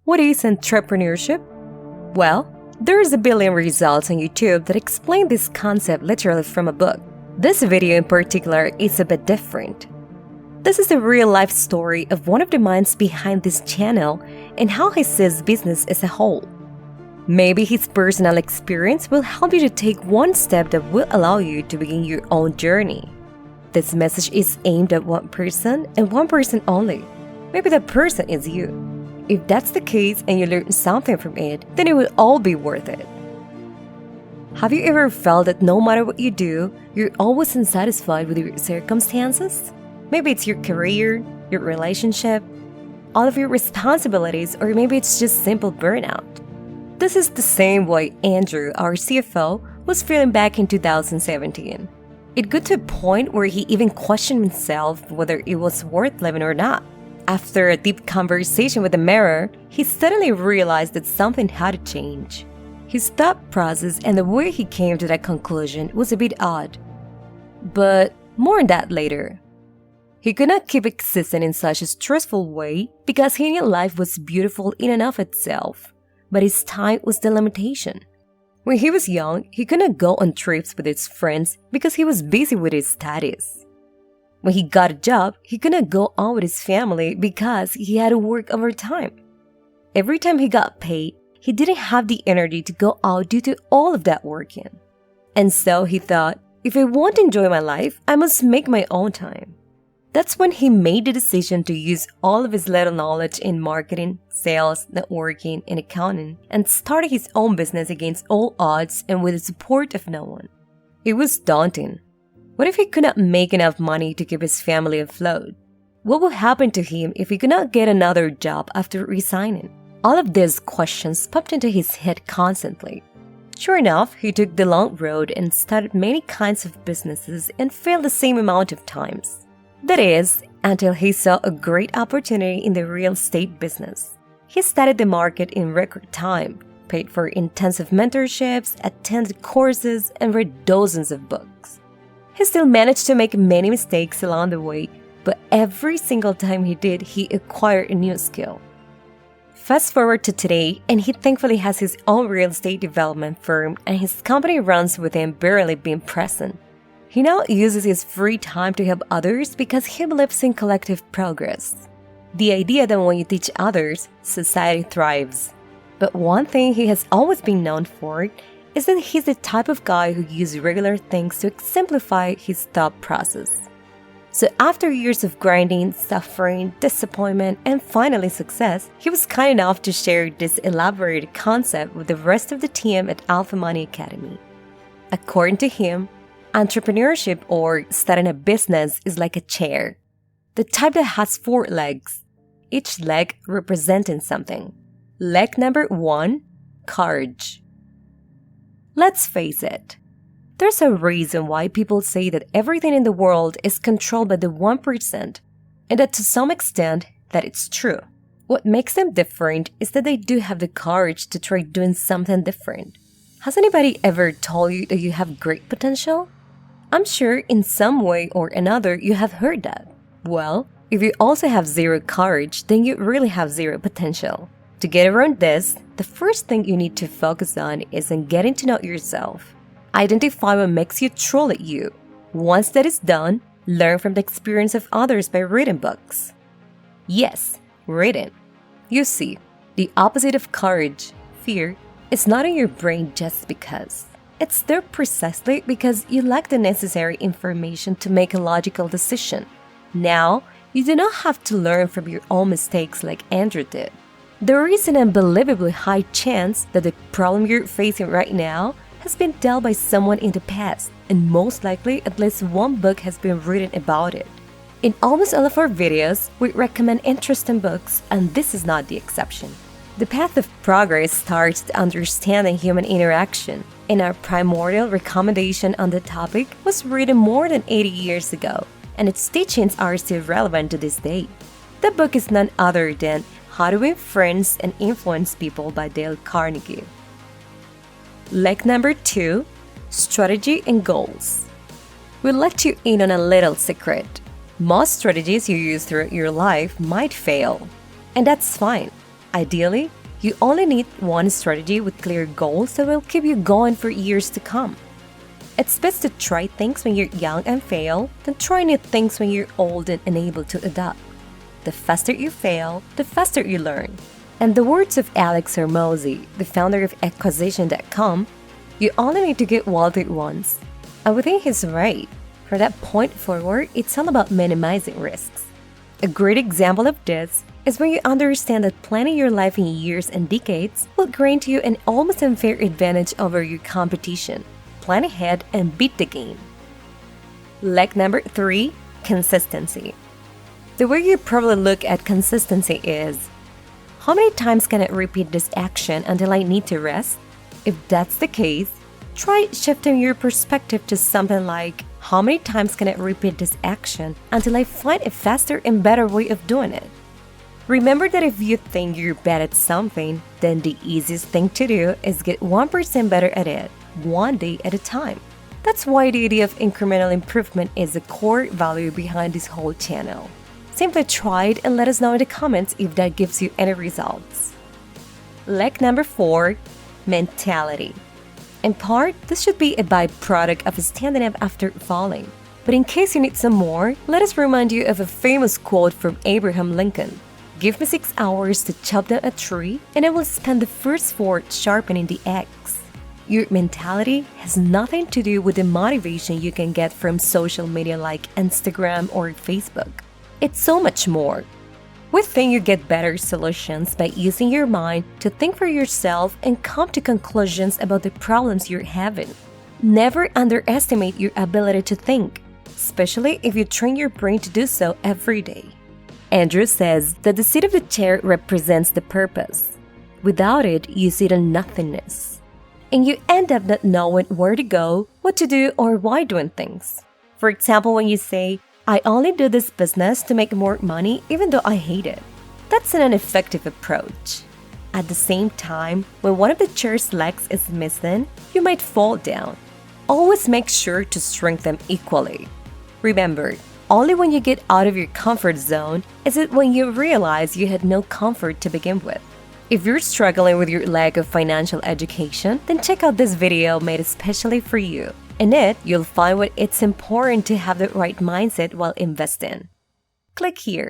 What is entrepreneurship? Well, there's a billion results on YouTube that explain this concept literally from a book. This video in particular is a bit different. This is a real-life story of one of the minds behind this channel and how he sees business as a whole. Maybe his personal experience will help you to take one step that will allow you to begin your own journey. This message is aimed at one person and one person only. Maybe that person is you. If that's the case and you learn something from it, then it will all be worth it. Have you ever felt that no matter what you do, you're always unsatisfied with your circumstances? Maybe it's your career, your relationship, all of your responsibilities, or maybe it's just simple burnout. This is the same way Andrew, our CFO, was feeling back in 2017. It got to a point where he even questioned himself whether it was worth living or not. After a deep conversation with the mirror, he suddenly realized that something had to change. His thought process and the way he came to that conclusion was a bit odd. But more on that later. He could not keep existing in such a stressful way because he knew life was beautiful in and of itself, but his time was the limitation. When he was young, he could not go on trips with his friends because he was busy with his studies. When he got a job, he could not go on with his family because he had to work overtime. Every time he got paid, he didn't have the energy to go out due to all of that working. And so he thought, if I want to enjoy my life, I must make my own time. That's when he made the decision to use all of his little knowledge in marketing, sales, networking, and accounting and started his own business against all odds and with the support of no one. It was daunting. What if he could not make enough money to keep his family afloat? What would happen to him if he could not get another job after resigning? All of these questions popped into his head constantly. Sure enough, he took the long road and started many kinds of businesses and failed the same amount of times. That is, until he saw a great opportunity in the real estate business. He studied the market in record time, paid for intensive mentorships, attended courses, and read dozens of books. He still managed to make many mistakes along the way, but every single time he did, he acquired a new skill. Fast forward to today, and he thankfully has his own real estate development firm, and his company runs with him barely being present. He now uses his free time to help others because he believes in collective progress. The idea that when you teach others, society thrives. But one thing he has always been known for is that he's the type of guy who uses regular things to exemplify his thought process. So after years of grinding, suffering, disappointment, and finally success, he was kind enough to share this elaborated concept with the rest of the team at Alpha Money Academy. According to him, entrepreneurship or starting a business is like a chair, the type that has 4 legs, each leg representing something. Leg number 1, courage. Let's face it, there's a reason why people say that everything in the world is controlled by the 1%, and that to some extent that it's true. What makes them different is that they do have the courage to try doing something different. Has anybody ever told you that you have great potential? I'm sure in some way or another you have heard that. Well, if you also have zero courage, then you really have zero potential. To get around this, the first thing you need to focus on is on getting to know yourself. Identify what makes you truly you. Once that is done, learn from the experience of others by reading books. Yes, reading. You see, the opposite of courage, fear, is not in your brain just because. It's there precisely because you lack the necessary information to make a logical decision. Now, you do not have to learn from your own mistakes like Andrew did. There is an unbelievably high chance that the problem you're facing right now has been dealt by someone in the past, and most likely at least one book has been written about it. In almost all of our videos, we recommend interesting books, and this is not the exception. The path of progress starts to understanding human interaction, and our primordial recommendation on the topic was written more than 80 years ago, and its teachings are still relevant to this day. The book is none other than How to Win Friends and Influence People by Dale Carnegie. Leg number 2, strategy and goals. We'll let you in on a little secret. Most strategies you use throughout your life might fail, and that's fine. Ideally, you only need one strategy with clear goals that will keep you going for years to come. It's best to try things when you're young and fail than try new things when you're old and unable to adapt. The faster you fail, the faster you learn. And the words of Alex Hormozi, the founder of Acquisition.com, you only need to get wealthy once. I would think he's right. From that point forward, it's all about minimizing risks. A great example of this is when you understand that planning your life in years and decades will grant you an almost unfair advantage over your competition. Plan ahead and beat the game. Leg number 3, consistency. The way you probably look at consistency is, how many times can I repeat this action until I need to rest? If that's the case, try shifting your perspective to something like, how many times can I repeat this action until I find a faster and better way of doing it? Remember that if you think you're bad at something, then the easiest thing to do is get 1% better at it, one day at a time. That's why the idea of incremental improvement is a core value behind this whole channel. Simply try it and let us know in the comments if that gives you any results. Leg number 4, mentality. In part, this should be a byproduct of standing up after falling. But in case you need some more, let us remind you of a famous quote from Abraham Lincoln. Give me 6 hours to chop down a tree, and I will spend the first 4 sharpening the axe. Your mentality has nothing to do with the motivation you can get from social media like Instagram or Facebook. It's so much more. We think you get better solutions by using your mind to think for yourself and come to conclusions about the problems you're having. Never underestimate your ability to think, especially if you train your brain to do so every day. Andrew says that the seat of the chair represents the purpose. Without it, you sit in nothingness. And you end up not knowing where to go, what to do, or why doing things. For example, when you say, I only do this business to make more money even though I hate it. That's an ineffective approach. At the same time, when one of the chair's legs is missing, you might fall down. Always make sure to strengthen them equally. Remember, only when you get out of your comfort zone is it when you realize you had no comfort to begin with. If you're struggling with your lack of financial education, then check out this video made especially for you. In it, you'll find why it's important to have the right mindset while investing. Click here.